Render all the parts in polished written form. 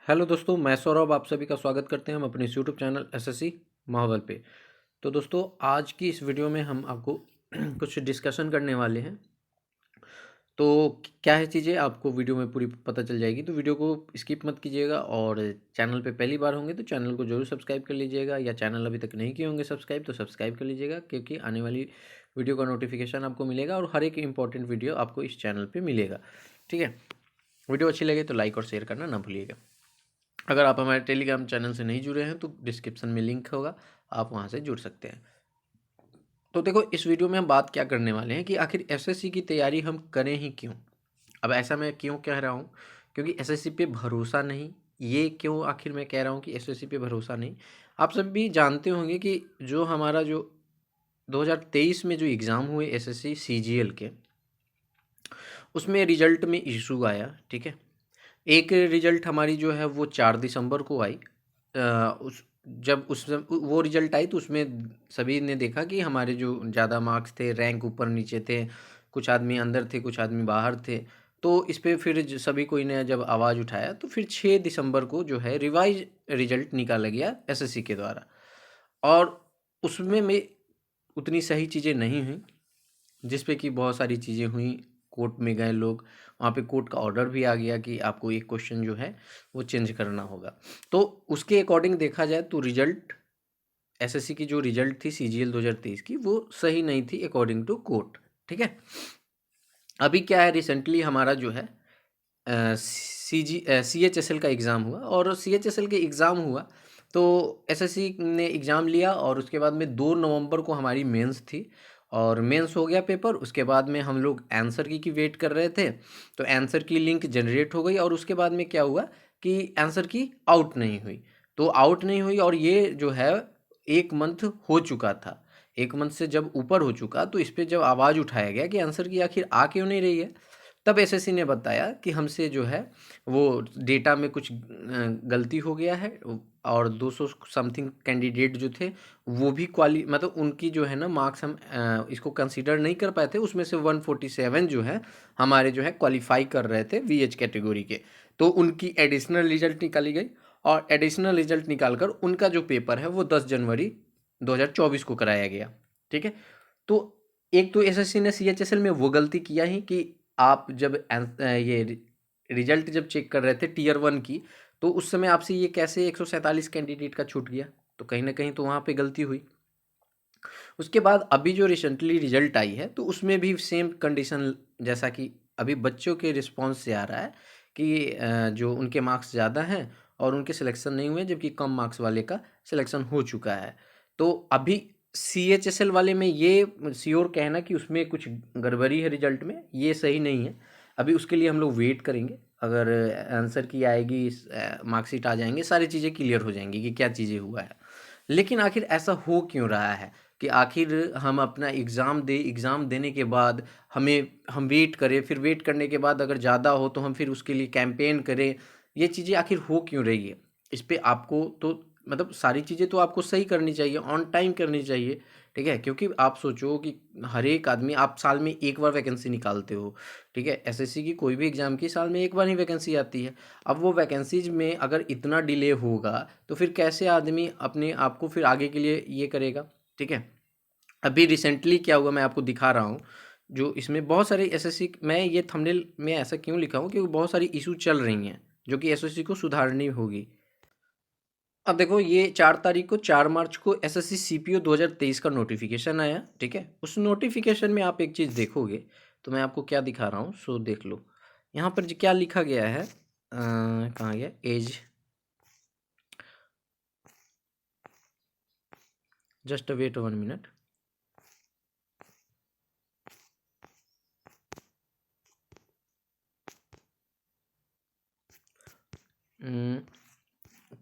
Hello दोस्तों, मैं सौरभ आप सभी का स्वागत करते हैं हम अपने यूट्यूब चैनल एसएससी माहौल पे। तो दोस्तों, आज की इस वीडियो में हम आपको कुछ डिस्कशन करने वाले हैं। तो क्या है चीज़ें आपको वीडियो में पूरी पता चल जाएगी, तो वीडियो को स्किप मत कीजिएगा। और चैनल पे पहली बार होंगे तो चैनल को जरूर सब्सक्राइब कर लीजिएगा, या चैनल अभी तक नहीं किए होंगे सब्सक्राइब तो सब्सक्राइब कर लीजिएगा, क्योंकि आने वाली वीडियो का नोटिफिकेशन आपको मिलेगा और हर एक इंपॉर्टेंट वीडियो आपको इस चैनल पर मिलेगा। ठीक है, वीडियो अच्छी लगे तो लाइक और शेयर करना ना भूलिएगा। अगर आप हमारे टेलीग्राम चैनल से नहीं जुड़े हैं तो डिस्क्रिप्शन में लिंक होगा, आप वहाँ से जुड़ सकते हैं। तो देखो, इस वीडियो में हम बात क्या करने वाले हैं कि आखिर एसएससी की तैयारी हम करें ही क्यों। अब ऐसा मैं क्यों कह रहा हूँ, क्योंकि एसएससी पे भरोसा नहीं। ये क्यों आखिर मैं कह रहा हूँ कि एसएससी पे भरोसा नहीं। आप सब भी जानते होंगे कि जो हमारा जो 2023 में जो एग्ज़ाम हुए एसएससी सीजीएल के, उसमें रिजल्ट में इशू आया। ठीक है, एक रिजल्ट हमारी जो है वो 4 दिसंबर को आई। उस जब उस वो रिजल्ट आई तो उसमें सभी ने देखा कि हमारे जो ज़्यादा मार्क्स थे, रैंक ऊपर नीचे थे, कुछ आदमी अंदर थे, कुछ आदमी बाहर थे। तो इस पे फिर सभी कोई ने जब आवाज़ उठाया तो फिर 6 दिसंबर को जो है रिवाइज रिजल्ट निकाला गया एसएससी के द्वारा। और उसमें में उतनी सही चीज़ें नहीं हुई, जिस पे कि बहुत सारी चीज़ें हुई। कोर्ट में गए लोग, वहाँ पे कोर्ट का ऑर्डर भी आ गया कि आपको एक क्वेश्चन जो है वो चेंज करना होगा। तो उसके अकॉर्डिंग देखा जाए तो रिजल्ट, एसएससी की जो रिजल्ट थी सीजीएल 2023 की, वो सही नहीं थी अकॉर्डिंग टू कोर्ट। ठीक है, अभी क्या है, रिसेंटली हमारा जो है CHSL का एग्ज़ाम हुआ, और CHSL के एग्ज़ाम हुआ तो एसएससी ने एग्ज़ाम लिया, और उसके बाद में 2 नवंबर को हमारी मेंस थी। और मेंस हो गया पेपर, उसके बाद में हम लोग आंसर की वेट कर रहे थे। तो आंसर की लिंक जनरेट हो गई, और उसके बाद में क्या हुआ कि आंसर की आउट नहीं हुई। तो आउट नहीं हुई, और ये जो है 1 मंथ हो चुका था। 1 मंथ से जब ऊपर हो चुका तो इस पर जब आवाज़ उठाया गया कि आंसर की आखिर आ क्यों नहीं रही है, तब एसएससी ने बताया कि हमसे जो है वो डेटा में कुछ गलती हो गया है। और 200 समथिंग कैंडिडेट जो थे वो भी मतलब उनकी जो है ना मार्क्स हम इसको कंसीडर नहीं कर पाए थे। उसमें से 147 जो है हमारे जो है क्वालिफाई कर रहे थे वीएच कैटेगरी के। तो उनकी एडिशनल रिजल्ट निकाली गई, और एडिशनल रिजल्ट निकालकर उनका जो पेपर है वो 10 जनवरी 2024 को कराया गया। ठीक है, तो एक तो एसएससी ने सीएचएसएल में वो गलती किया ही कि आप जब ये रिजल्ट जब चेक कर रहे थे टीयर 1 की, तो उस समय आपसे ये कैसे 147 कैंडिडेट का छूट गया। तो कहीं ना कहीं तो वहाँ पे गलती हुई। उसके बाद अभी जो रिसेंटली रिजल्ट आई है तो उसमें भी सेम कंडीशन, जैसा कि अभी बच्चों के रिस्पॉन्स से आ रहा है कि जो उनके मार्क्स ज़्यादा हैं और उनके सिलेक्शन नहीं हुए, जबकि कम मार्क्स वाले का सिलेक्शन हो चुका है। तो अभी CHSL वाले में ये श्योर कहना कि उसमें कुछ गड़बड़ी है रिजल्ट में, ये सही नहीं है। अभी उसके लिए हम लोग वेट करेंगे। अगर आंसर की आएगी, मार्कशीट आ जाएंगे, सारी चीज़ें क्लियर हो जाएंगी कि क्या चीज़ें हुआ है। लेकिन आखिर ऐसा हो क्यों रहा है कि आखिर हम अपना एग्ज़ाम देने के बाद हम वेट करें, फिर वेट करने के बाद अगर ज़्यादा हो तो हम फिर उसके लिए कैंपेन करें। ये चीज़ें आखिर हो क्यों रही है, इस पे आपको तो मतलब सारी चीज़ें तो आपको सही करनी चाहिए, ऑन टाइम करनी चाहिए। ठीक है, क्योंकि आप सोचो कि हर एक आदमी, आप साल में एक बार वैकेंसी निकालते हो। ठीक है, एसएससी की कोई भी एग्ज़ाम की साल में एक बार ही वैकेंसी आती है। अब वो वैकेंसीज में अगर इतना डिले होगा तो फिर कैसे आदमी अपने आप को फिर आगे के लिए ये करेगा। ठीक है, अभी रिसेंटली क्या हुआ मैं आपको दिखा रहा हूँ। जो इसमें बहुत सारे एसएससी, मैं ये थंबनेल में ऐसा क्यों लिखा हूँ क्योंकि बहुत सारी इशू चल रही हैं जो कि एसएससी को सुधारनी होगी। अब देखो, ये 4 तारीख को 4 मार्च को एसएससी सीपीओ 2023 का नोटिफिकेशन आया। ठीक है, उस नोटिफिकेशन में आप एक चीज़ देखोगे तो मैं आपको क्या दिखा रहा हूँ, सो देख लो। यहाँ पर क्या लिखा गया है, कहाँ गया एज, जस्ट वेट 1 मिनट।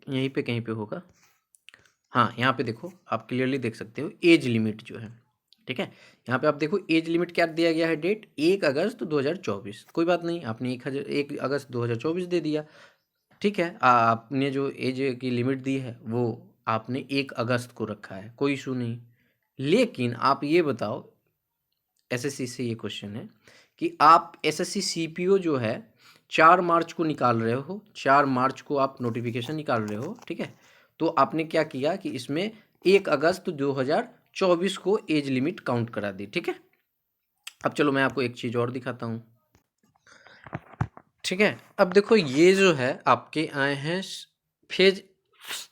यहीं पे कहीं पे होगा। हाँ, यहाँ पे देखो, आप क्लियरली देख सकते हो एज लिमिट जो है। ठीक है, यहाँ पे आप देखो एज लिमिट क्या दिया गया है, डेट 1 अगस्त 2024। कोई बात नहीं, आपने 1 अगस्त 2024 दे दिया। ठीक है, आपने जो एज की लिमिट दी है वो आपने 1 अगस्त को रखा है, कोई इशू नहीं। लेकिन आप ये बताओ, एसएससी से ये क्वेश्चन है कि आप एसएससी सीपीओ जो है 4 मार्च को निकाल रहे हो, 4 मार्च को आप नोटिफिकेशन निकाल रहे हो, ठीक है, तो आपने क्या किया कि इसमें 1 अगस्त 2024 को एज लिमिट काउंट करा दी, ठीक है। अब चलो मैं आपको एक चीज़ और दिखाता हूँ, ठीक है। अब देखो ये जो है आपके आए हैं फेज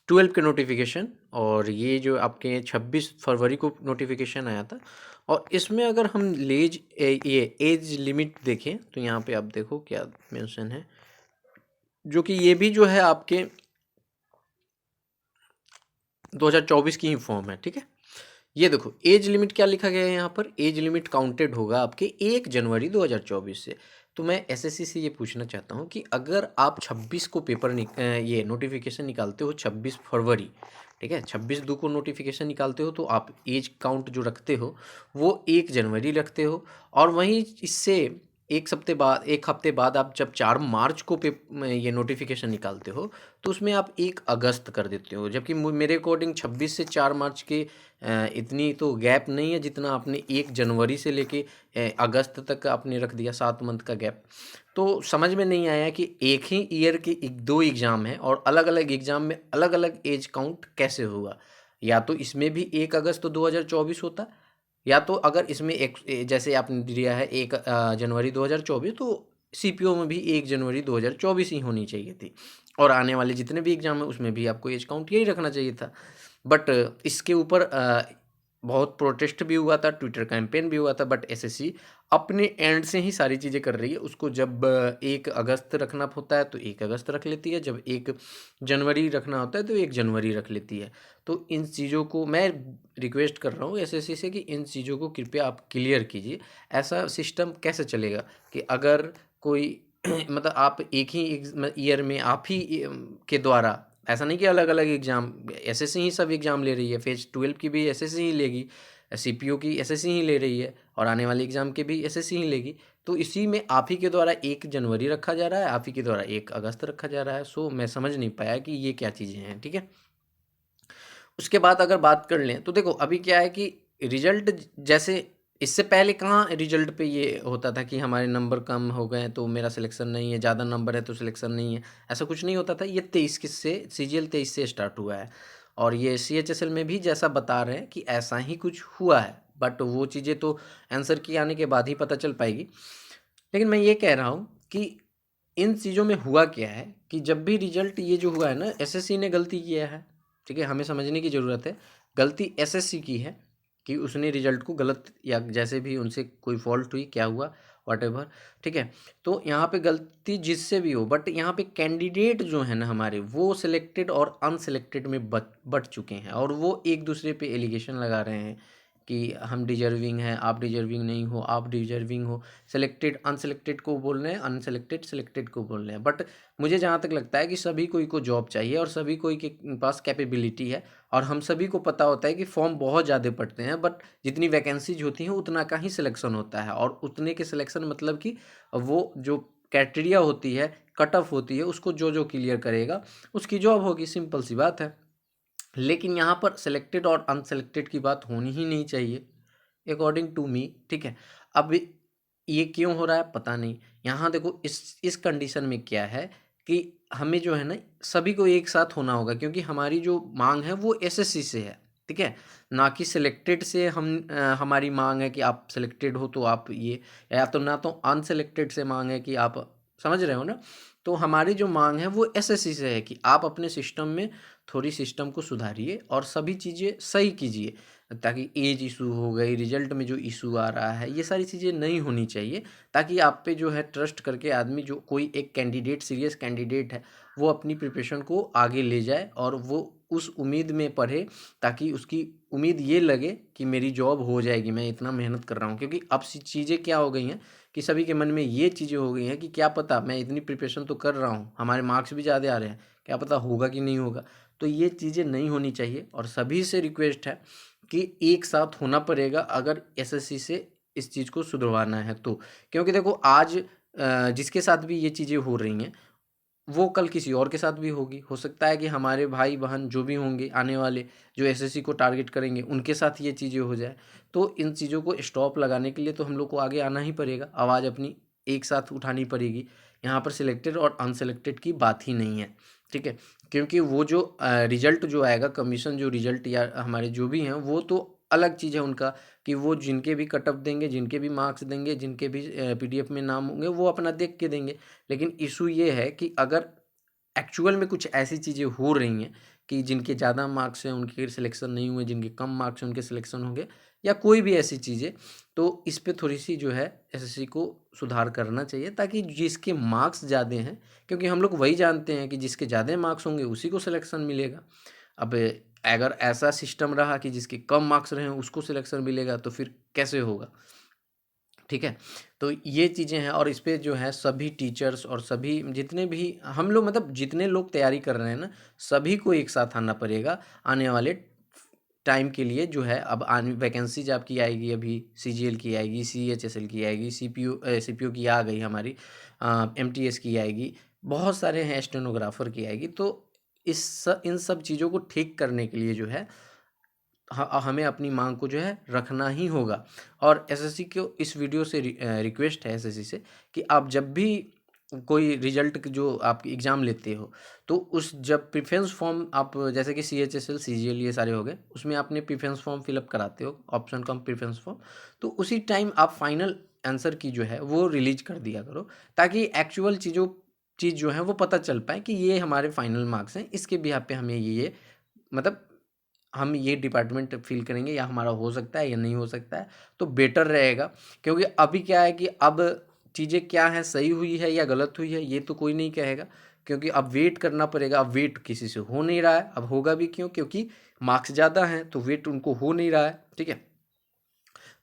12 के नोटिफिकेशन, और ये जो आपके 26 फरवरी को नोटिफिकेशन आया था, और इसमें अगर हम ये एज लिमिट देखें तो यहाँ पे आप देखो क्या मेंशन है, जो कि ये भी जो है आपके 2024 की ही फॉर्म है, ठीक है। ये देखो एज लिमिट क्या लिखा गया है यहाँ पर, एज लिमिट काउंटेड होगा आपके 1 जनवरी 2024 से। तो मैं एसएससी से ये पूछना चाहता हूँ कि अगर आप 26 को ये नोटिफिकेशन निकालते हो 26 फरवरी, ठीक है, 26 को नोटिफिकेशन निकालते हो, तो आप एज काउंट जो रखते हो वो 1 जनवरी रखते हो, और वहीं इससे एक हफ्ते बाद आप जब 4 मार्च को ये नोटिफिकेशन निकालते हो तो उसमें आप 1 अगस्त कर देते हो, जबकि मेरे अकॉर्डिंग 26 से 4 मार्च के इतनी तो गैप नहीं है जितना आपने 1 जनवरी से लेके अगस्त तक आपने रख दिया, 7 मंथ का गैप। तो समझ में नहीं आया कि एक ही ईयर के 2 एग्ज़ाम हैं और अलग अलग एग्ज़ाम में अलग अलग एज काउंट कैसे हुआ। या तो इसमें भी 1 अगस्त 2024 होता, या तो अगर इसमें एक जैसे आपने दिया है 1 जनवरी 2024, तो सीपीओ में भी 1 जनवरी 2024 ही होनी चाहिए थी, और आने वाले जितने भी एग्ज़ाम हैं उसमें भी आपको एज काउंट यही रखना चाहिए था। बट इसके ऊपर बहुत प्रोटेस्ट भी हुआ था, ट्विटर कैंपेन भी हुआ था, बट एसएससी अपने एंड से ही सारी चीज़ें कर रही है। उसको जब 1 अगस्त रखना होता है तो 1 अगस्त रख लेती है, जब 1 जनवरी रखना होता है तो 1 जनवरी रख लेती है। तो इन चीज़ों को मैं रिक्वेस्ट कर रहा हूँ एसएससी से कि इन चीज़ों को कृपया आप क्लियर कीजिए। ऐसा सिस्टम कैसे चलेगा कि अगर कोई मतलब आप एक ही ईयर में आप ही के द्वारा, ऐसा नहीं कि अलग अलग एग्ज़ाम, एसएससी ही सब एग्ज़ाम ले रही है, फेज 12 की भी एसएससी ही लेगी, सीपीओ की एसएससी ही ले रही है, और आने वाले एग्ज़ाम के भी एसएससी ही लेगी। तो इसी में आप ही के द्वारा 1 जनवरी रखा जा रहा है, आप ही के द्वारा 1 अगस्त रखा जा रहा है। सो मैं समझ नहीं पाया कि ये क्या चीज़ें हैं, ठीक है। उसके बाद अगर बात कर लें तो देखो अभी क्या है कि रिजल्ट, जैसे इससे पहले कहाँ रिजल्ट पे ये होता था कि हमारे नंबर कम हो गए तो मेरा सिलेक्शन नहीं है, ज़्यादा नंबर है तो सिलेक्शन नहीं है, ऐसा कुछ नहीं होता था। ये 23 से सीजीएल 23 से स्टार्ट हुआ है, और ये सीएचएसएल में भी जैसा बता रहे हैं कि ऐसा ही कुछ हुआ है, बट वो चीज़ें तो आंसर की आने के बाद ही पता चल पाएगी। लेकिन मैं ये कह रहा हूँ कि इन चीज़ों में हुआ क्या है कि जब भी रिजल्ट ये जो हुआ है ना, एसएससी ने गलती किया है, ठीक है, हमें समझने की ज़रूरत है। गलती एसएससी की है कि उसने रिजल्ट को गलत, या जैसे भी उनसे कोई फॉल्ट हुई, क्या हुआ, व्हाटएवर, ठीक है। तो यहाँ पे गलती जिससे भी हो, बट यहाँ पे कैंडिडेट जो है ना हमारे, वो सिलेक्टेड और अनसिलेक्टेड में बट चुके हैं, और वो एक दूसरे पे एलिगेशन लगा रहे हैं कि हम डिजर्विंग हैं, आप डिजर्विंग नहीं हो, आप डिजर्विंग हो। सेलेक्टेड अनसेलेक्टेड को बोल रहे हैं, अनसेलेक्टेड सेलेक्टेड को बोल रहे हैं। बट मुझे जहाँ तक लगता है कि सभी कोई को जॉब चाहिए, और सभी कोई के पास कैपेबिलिटी है, और हम सभी को पता होता है कि फॉर्म बहुत ज़्यादा पड़ते हैं, बट जितनी वैकेंसीज होती हैं उतना का ही सिलेक्शन होता है, और उतने के सिलेक्शन मतलब कि वो जो क्राइटेरिया होती है, कट ऑफ होती है, उसको जो जो क्लियर करेगा उसकी जॉब होगी, सिंपल सी बात है। लेकिन यहाँ पर सिलेक्टेड और अनसेलेक्टेड की बात होनी ही नहीं चाहिए अकॉर्डिंग टू मी, ठीक है। अब ये क्यों हो रहा है पता नहीं। यहाँ देखो इस कंडीशन में क्या है कि हमें जो है ना सभी को एक साथ होना होगा, क्योंकि हमारी जो मांग है वो एसएससी से है, ठीक है, ना कि सिलेक्टेड से। हमारी मांग है कि आप सिलेक्टेड हो तो आप ये, या तो ना तो अनसिलेक्टेड से मांग है कि आप, समझ रहे हो ना। तो हमारी जो मांग है वो एसएससी से है कि आप अपने सिस्टम में थोड़ी सिस्टम को सुधारिए और सभी चीज़ें सही कीजिए, ताकि एज इशू हो गई, रिजल्ट में जो इशू आ रहा है, ये सारी चीज़ें नहीं होनी चाहिए, ताकि आप पे जो है ट्रस्ट करके आदमी, जो कोई एक कैंडिडेट सीरियस कैंडिडेट है, वो अपनी प्रिपरेशन को आगे ले जाए, और वो उस उम्मीद में पढ़े, ताकि उसकी उम्मीद ये लगे कि मेरी जॉब हो जाएगी, मैं इतना मेहनत कर रहा हूँ। क्योंकि अब चीज़ें क्या हो गई हैं कि सभी के मन में ये चीज़ें हो गई हैं कि क्या पता, मैं इतनी प्रिपरेशन तो कर रहा हूँ, हमारे मार्क्स भी ज़्यादा आ रहे हैं, क्या पता होगा कि नहीं होगा। तो ये चीज़ें नहीं होनी चाहिए, और सभी से रिक्वेस्ट है कि एक साथ होना पड़ेगा अगर एसएससी से इस चीज़ को सुधरवाना है तो। क्योंकि देखो आज जिसके साथ भी ये चीज़ें हो रही हैं, वो कल किसी और के साथ भी होगी। हो सकता है कि हमारे भाई-बहन जो भी होंगे आने वाले, जो एसएससी को टारगेट करेंगे, उनके साथ ये चीज़ें हो जाए। तो इन चीज़ों को स्टॉप लगाने के लिए तो हम लोग को आगे आना ही पड़ेगा, आवाज़ अपनी एक साथ उठानी पड़ेगी यहाँ पर सिलेक्टेड और अनसिलेक्टेड की बात ही नहीं है, ठीक है। क्योंकि वो जो रिजल्ट जो आएगा, कमीशन जो रिजल्ट या हमारे जो भी हैं, वो तो अलग चीज़ है उनका, कि वो जिनके भी कट ऑफ देंगे, जिनके भी मार्क्स देंगे, जिनके भी पीडीएफ में नाम होंगे, वो अपना देख के देंगे। लेकिन इशू ये है कि अगर एक्चुअल में कुछ ऐसी चीज़ें हो रही हैं कि जिनके ज़्यादा मार्क्स हैं उनके सिलेक्शन नहीं हुए, जिनके कम मार्क्स हैं उनके सिलेक्शन हो गए, या कोई भी ऐसी चीज़ें, तो इस पे थोड़ी-सी जो है एसएससी को सुधार करना चाहिए, ताकि जिसके मार्क्स ज़्यादा हैं, क्योंकि हम लोग वही जानते हैं कि जिसके ज़्यादा मार्क्स होंगे उसी को सिलेक्शन मिलेगा। अब अगर ऐसा सिस्टम रहा कि जिसके कम मार्क्स रहे उसको सिलेक्शन मिलेगा, तो फिर कैसे होगा? ठीक है? तो ये चीज़ें हैं, और इस पे जो है सभी टीचर्स और सभी जितने भी हम लोग, मतलब जितने लोग तैयारी कर रहे हैं ना, सभी को एक साथ आना पड़ेगा आने वाले टाइम के लिए। जो है अब आने वैकेंसीज आपकी आएगी, अभी सीजीएल की आएगी, सीएचएसएल की आएगी, सीपीओ की आ गई हमारी, एमटीएस की आएगी, बहुत सारे हैं, स्टेनोग्राफर की आएगी। तो इन सब चीज़ों को ठीक करने के लिए जो है हमें अपनी मांग को जो है रखना ही होगा। और एसएससी को इस वीडियो से रिक्वेस्ट है एसएससी से कि आप जब भी कोई रिजल्ट जो आप एग्ज़ाम लेते हो, तो उस जब प्रेफरेंस फॉर्म आप, जैसे कि सीएचएसएल, सीजीएल ये सारे हो गए, उसमें आपने प्रेफरेंस फॉर्म फिलअप कराते हो, ऑप्शन कम प्रेफरेंस फॉर्म, तो उसी टाइम आप फाइनल आंसर की जो है वो रिलीज कर दिया करो, ताकि एक्चुअल चीज़ जो है वो पता चल पाए कि ये हमारे फाइनल मार्क्स हैं, इसके बिहाफ पे हमें ये मतलब हम ये डिपार्टमेंट फ़ील करेंगे, या हमारा हो सकता है या नहीं हो सकता है, तो बेटर रहेगा। क्योंकि अभी क्या है कि अब चीज़ें क्या हैं, सही हुई है या गलत हुई है, ये तो कोई नहीं कहेगा, क्योंकि अब वेट करना पड़ेगा। अब वेट किसी से हो नहीं रहा है, अब होगा भी क्यों? क्योंकि मार्क्स ज़्यादा हैं, तो वेट उनको हो नहीं रहा है, ठीक है।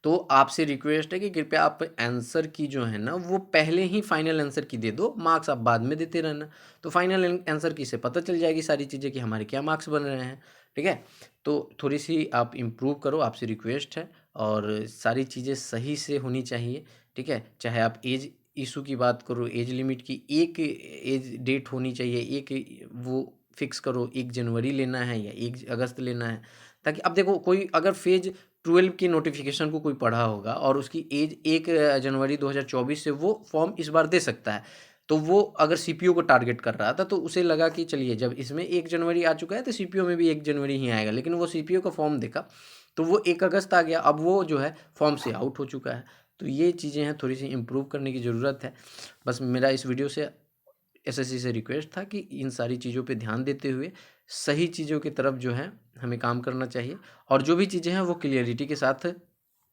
तो आपसे रिक्वेस्ट है कि कृपया आप आंसर की जो है ना, वो पहले ही फाइनल आंसर की दे दो, मार्क्स आप बाद में देते रहना। तो फाइनल आंसर की से पता चल जाएगी सारी चीज़ें कि हमारे क्या मार्क्स बन रहे हैं, ठीक है। तो थोड़ी सी आप इम्प्रूव करो, आपसे रिक्वेस्ट है, और सारी चीज़ें सही से होनी चाहिए, ठीक है। चाहे आप एज इशू की बात करो, एज लिमिट की एक एज डेट होनी चाहिए, एक वो फिक्स करो, 1 जनवरी लेना है या 1 अगस्त लेना है, ताकि अब देखो कोई अगर फेज 12 की नोटिफिकेशन को कोई पढ़ा होगा और उसकी एज 1 जनवरी 2024 से वो फॉर्म इस बार दे सकता है, तो वो अगर सीपीओ को टारगेट कर रहा था, तो उसे लगा कि चलिए जब इसमें 1 जनवरी आ चुका है तो सीपीओ में भी 1 जनवरी ही आएगा, लेकिन वो सीपीओ का फॉर्म देखा तो वो 1 अगस्त आ गया, अब वो जो है फॉर्म से आउट हो चुका है। तो ये चीज़ें हैं, थोड़ी सी इम्प्रूव करने की ज़रूरत है। बस मेरा इस वीडियो से एसएससी से रिक्वेस्ट था कि इन सारी चीज़ों पे ध्यान देते हुए सही चीज़ों की तरफ जो है हमें काम करना चाहिए, और जो भी चीज़ें हैं वो क्लियरिटी के साथ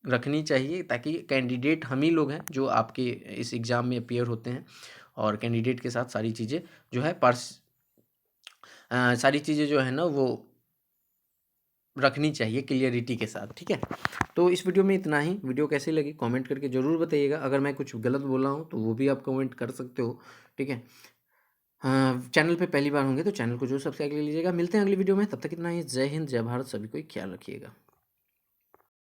रखनी चाहिए, ताकि कैंडिडेट हम ही लोग हैं जो आपके इस एग्ज़ाम में अपीयर होते हैं, और कैंडिडेट के साथ सारी चीज़ें जो है सारी चीज़ें जो है ना वो रखनी चाहिए क्लियरिटी के साथ, ठीक है। तो इस वीडियो में इतना ही। वीडियो कैसी लगी कमेंट करके ज़रूर बताइएगा। अगर मैं कुछ गलत बोला हूँ तो वो भी आप कमेंट कर सकते हो, ठीक है। हाँ, चैनल पे पहली बार होंगे तो चैनल को जरूर सब्सक्राइब कर लीजिएगा। मिलते हैं अगली वीडियो में, तब तक इतना ही। जय हिंद, जय भारत, सभी को ख्याल रखिएगा।